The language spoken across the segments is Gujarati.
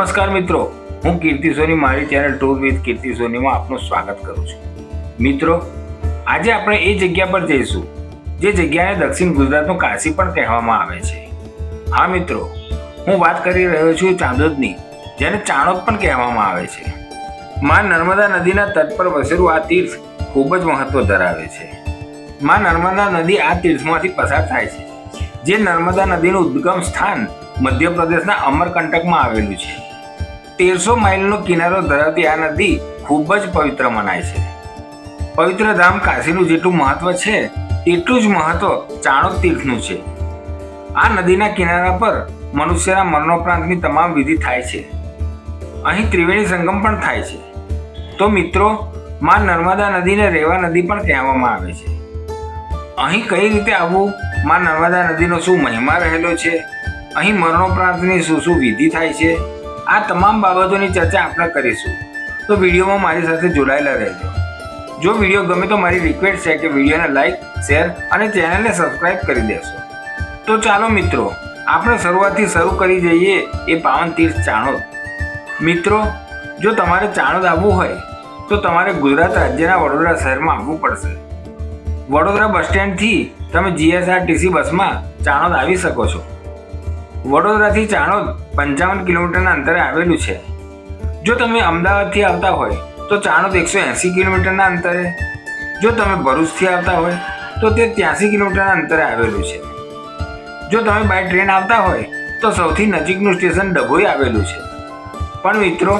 નમસ્કાર મિત્રો, હું કીર્તિ સોની મારી ચેનલ ટૂર વિથ કીર્તિ સોનીમાં આપનું સ્વાગત કરું છું। મિત્રો, આજે આપણે એ જગ્યા પર જઈશું જે જગ્યાને દક્ષિણ ગુજરાતનું કાશી પણ કહેવામાં આવે છે। હા મિત્રો, હું વાત કરી રહ્યો છું ચાંદોદની, જેને ચાણોદ પણ કહેવામાં આવે છે। માં નર્મદા નદીના તટ પર વસેલું આ તીર્થ ખૂબ જ મહત્વ ધરાવે છે। માં નર્મદા નદી આ તીર્થમાંથી પસાર થાય છે, જે નર્મદા નદીનું ઉદ્ગમ સ્થાન મધ્યપ્રદેશના અમરકંટકમાં આવેલું છે। 1300 માઇલનો કિનારો ધરાવતી આ નદી ખૂબ જ પવિત્ર મનાય છે। પવિત્ર ધામ કાશીનું જેટલું મહત્વ છે તેટલું જ મહત્વ ચાણોદ તીર્થનું છે। આ નદીના કિનારા પર મનુષ્યના મરણોપરાંતની તમામ વિધિ થાય છે। અહીં ત્રિવેણી સંગમ પણ થાય છે। તો મિત્રો, માં નર્મદા નદીને રેવા નદી પણ કહેવામાં આવે છે। અહીં કઈ રીતે આવવું, માં નર્મદા નદીનો શું મહિમા રહેલો છે, અહીં મરણોપરાંતની શું વિધિ થાય છે, આ તમામ બાબતોની ચર્ચા આપણે કરીશું। તો વિડીયોમાં મારી સાથે જોડાયેલા રહેજો। જો વિડીયો ગમે તો મારી રિક્વેસ્ટ છે કે વિડીયોને લાઈક, શેર અને ચેનલને સબસ્ક્રાઇબ કરી દેશો। તો ચાલો મિત્રો, આપણે શરૂઆતથી શરૂ કરી જઈએ એ પાવન તીર્થ ચાણોદ। મિત્રો, જો તમારે ચાણોદ આવવું હોય તો તમારે ગુજરાત રાજ્યના વડોદરા શહેરમાં આવવું પડશે। વડોદરા બસ સ્ટેન્ડથી તમે GSRTC બસમાં ચાણોદ આવી શકો છો। વડોદરાથી ચાણોદ 55 કિલોમીટરના અંતરે આવેલું છે। જો તમે અમદાવાદથી આવતા હોય તો ચાણોદ 180 કિલોમીટરના અંતરે, જો તમે ભરૂચથી આવતા હોય તો તે 83 કિલોમીટરના અંતરે આવેલું છે। જો તમે બાય ટ્રેન આવતા હોય તો સૌથી નજીકનું સ્ટેશન ડભોઈ આવેલું છે। પણ મિત્રો,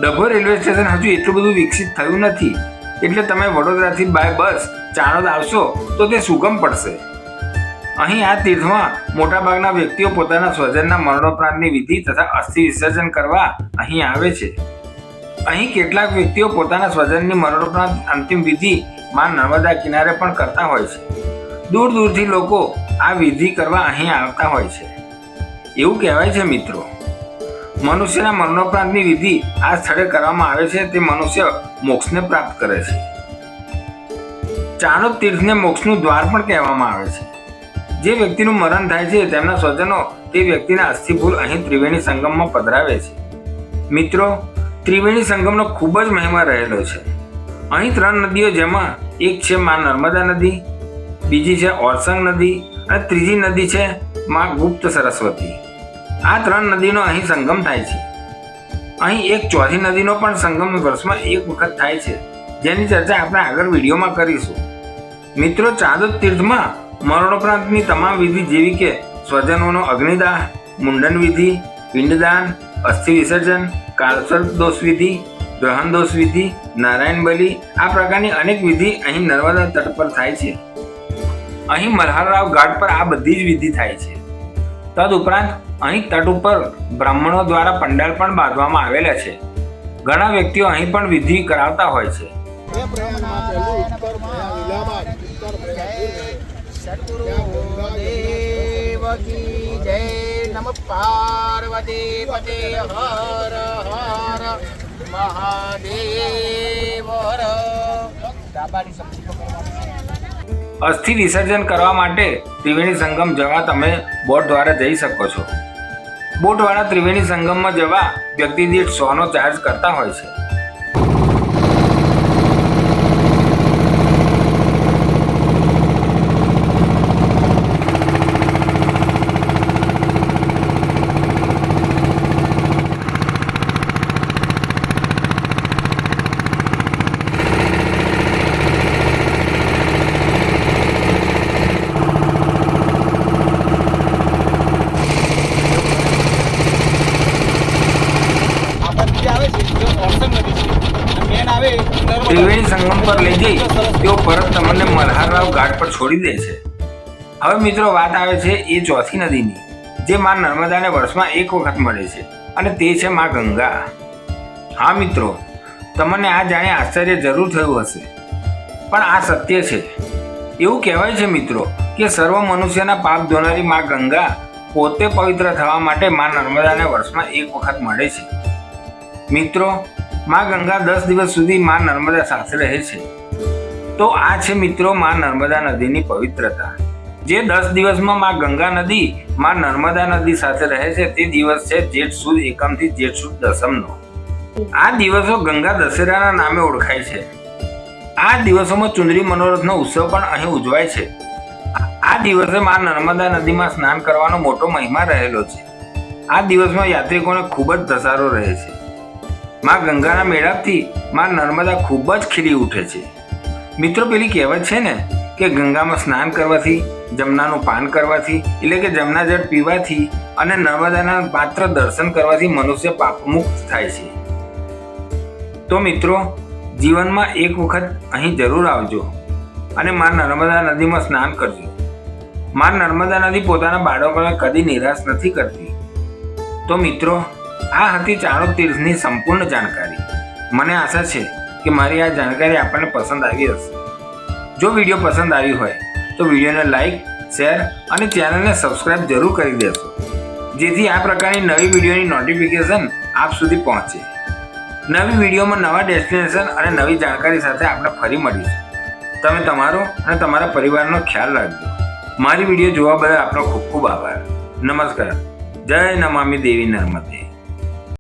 ડભોઈ રેલવે સ્ટેશન હજુ એટલું બધું વિકસિત થયું નથી, એટલે તમે વડોદરાથી બાય બસ ચાણોદ આવશો તો તે સુગમ પડશે। અહીં આ તીર્થમાં મોટાભાગના વ્યક્તિઓ પોતાના સ્વજનના મરણોપરાંતની વિધિ તથા અસ્થિ વિસર્જન કરવા અહીં આવે છે। અહીં કેટલાક વ્યક્તિઓ પોતાના સ્વજનની મરણોપરાંત અંતિમ વિધિ માં નર્મદા કિનારે પણ કરતા હોય છે। દૂર દૂરથી લોકો આ વિધિ કરવા અહીં આવતા હોય છે। એવું કહેવાય છે મિત્રો, મનુષ્યના મરણોપરાંતની વિધિ આ સ્થળે કરવામાં આવે છે તે મનુષ્ય મોક્ષને પ્રાપ્ત કરે છે। ચાણોદ તીર્થને મોક્ષનું દ્વાર પણ કહેવામાં આવે છે। જે વ્યક્તિનું મરણ થાય છે તેમના સ્વજનો તે વ્યક્તિના અસ્થિભૂલ અહીં ત્રિવેણી સંગમમાં પધરાવે છે। મિત્રો, ત્રિવેણી સંગમનો ખૂબ જ મહિમા રહેલો છે। અહીં 3 નદીઓ, જેમાં એક છે માં નર્મદા નદી, બીજી છે ઓરસંગ નદી અને ત્રીજી નદી છે માં ગુપ્ત સરસ્વતી। આ 3 નદીનો અહીં સંગમ થાય છે। અહીં એક ચોથી નદીનો પણ સંગમ વર્ષમાં એક વખત થાય છે, જેની ચર્ચા આપણે આગળ વિડીયોમાં કરીશું। મિત્રો, ચાણોદ તીર્થમાં મરણોપરાંતની તમામ વિધિ જેવી કે સ્વજનોનો અગ્નિદાહ, મુંડન વિધિ, પિંડદાન, અસ્થિ વિસર્જન, કાળસર્પ દોષ વિધિ, ગ્રહણ દોષ વિધિ, નારાયણ બલિ, આ પ્રકારની અનેક વિધિ અહીં નર્મદા તટ પર થાય છે। અહીં મલ્હારરાવ ઘાટ પર આ બધી જ વિધિ થાય છે। તદુપરાંત અહીં તટ ઉપર બ્રાહ્મણો દ્વારા પંડાલ પણ બાંધવામાં આવેલા છે। ઘણા વ્યક્તિઓ અહીં પણ વિધિ કરાવતા હોય છે। સદગુરુદેવ કી જય। નમઃ પાર્વતી પતે હર હર મહાદેવ હર। અસ્થિ વિસર્જન કરવા માટે ત્રિવેણી સંગમ જવા તમે બોટ દ્વારા જઈ શકો છો। બોટવાળા ત્રિવેણી સંગમમાં જવા વ્યક્તિ દીઠ 100નો ચાર્જ કરતા હોય છે। ત્રિવેણી સંગમ પર લઈ જઈ તેઓ પરત તમને મલ્હારરાવ ઘાટ પર છોડી દે છે। હવે મિત્રો, વાત આવે છે એ ચોથી નદીની, જે માં નર્મદાને વર્ષમાં એક વખત મળે છે, અને તે છે માં ગંગા। હા મિત્રો, તમને આ જાણી આશ્ચર્ય જરૂર થયું હશે, પણ આ સત્ય છે। એવું કહેવાય છે મિત્રો કે સર્વ મનુષ્યના પાપ ધોનારી માં ગંગા પોતે પવિત્ર થવા માટે માં નર્મદાને વર્ષમાં એક વખત મળે છે। મિત્રો, માં ગંગા 10 દિવસ સુધી માં નર્મદા સાથે રહે છે। તો આ છે મિત્રો માં નર્મદા નદીની પવિત્રતા, જે 10 દિવસમાં માં ગંગા નદી માં નર્મદા નદી સાથે રહે છે તે દિવસ છે જેઠ સુદ એકમથી જેઠ સુદ દસમનો. આ દિવસો ગંગા દશેરાના નામે ઓળખાય છે. આ દિવસોમાં ચુંદડી મનોરથનો ઉત્સવ પણ અહીં ઉજવાય છે. આ દિવસે માં નર્મદા નદીમાં સ્નાન કરવાનો મોટો મહિમા રહેલો છે. આ દિવસમાં યાત્રિકોને ખૂબ જ ધસારો રહે છે. માં ગંગાના મેળાપથી માં નર્મદા ખૂબ જ ખીલી ઉઠે છે. મિત્રો, પેલી કહેવત છે ને કે ગંગામાં સ્નાન કરવાથી, જમનાનું પાન કરવાથી એટલે કે જમના જળ પીવાથી અને નર્મદાના માત્ર દર્શન કરવાથી મનુષ્ય પાપમુક્ત થાય છે. તો મિત્રો, જીવનમાં એક વખત અહીં જરૂર આવજો અને માં નર્મદા નદીમાં સ્નાન કરજો. માં નર્મદા નદી પોતાના બાળકોને કદી નિરાશ નથી કરતી. તો મિત્રો, આ હતી ચાણોદ તીર્થની સંપૂર્ણ જાણકારી. મને આશા છે કે મારી આ જાણકારી આપણને પસંદ આવી હશે. જો વિડીયો પસંદ આવી હોય તો વિડીયોને લાઈક, શેર અને ચેનલને સબસ્ક્રાઇબ જરૂર કરી દેશો, જેથી આ પ્રકારની નવી વિડીયોની નોટિફિકેશન આપ સુધી પહોંચે. નવી વિડીયોમાં નવા ડેસ્ટિનેશન અને નવી જાણકારી સાથે આપણે ફરી મળીશું. તમે તમારો અને તમારા પરિવારનો ખ્યાલ રાખજો. મારી વિડીયો જોવા બદલ આપનો ખૂબ ખૂબ આભાર. નમસ્કાર. જય નમામિ દેવી નર્મદે.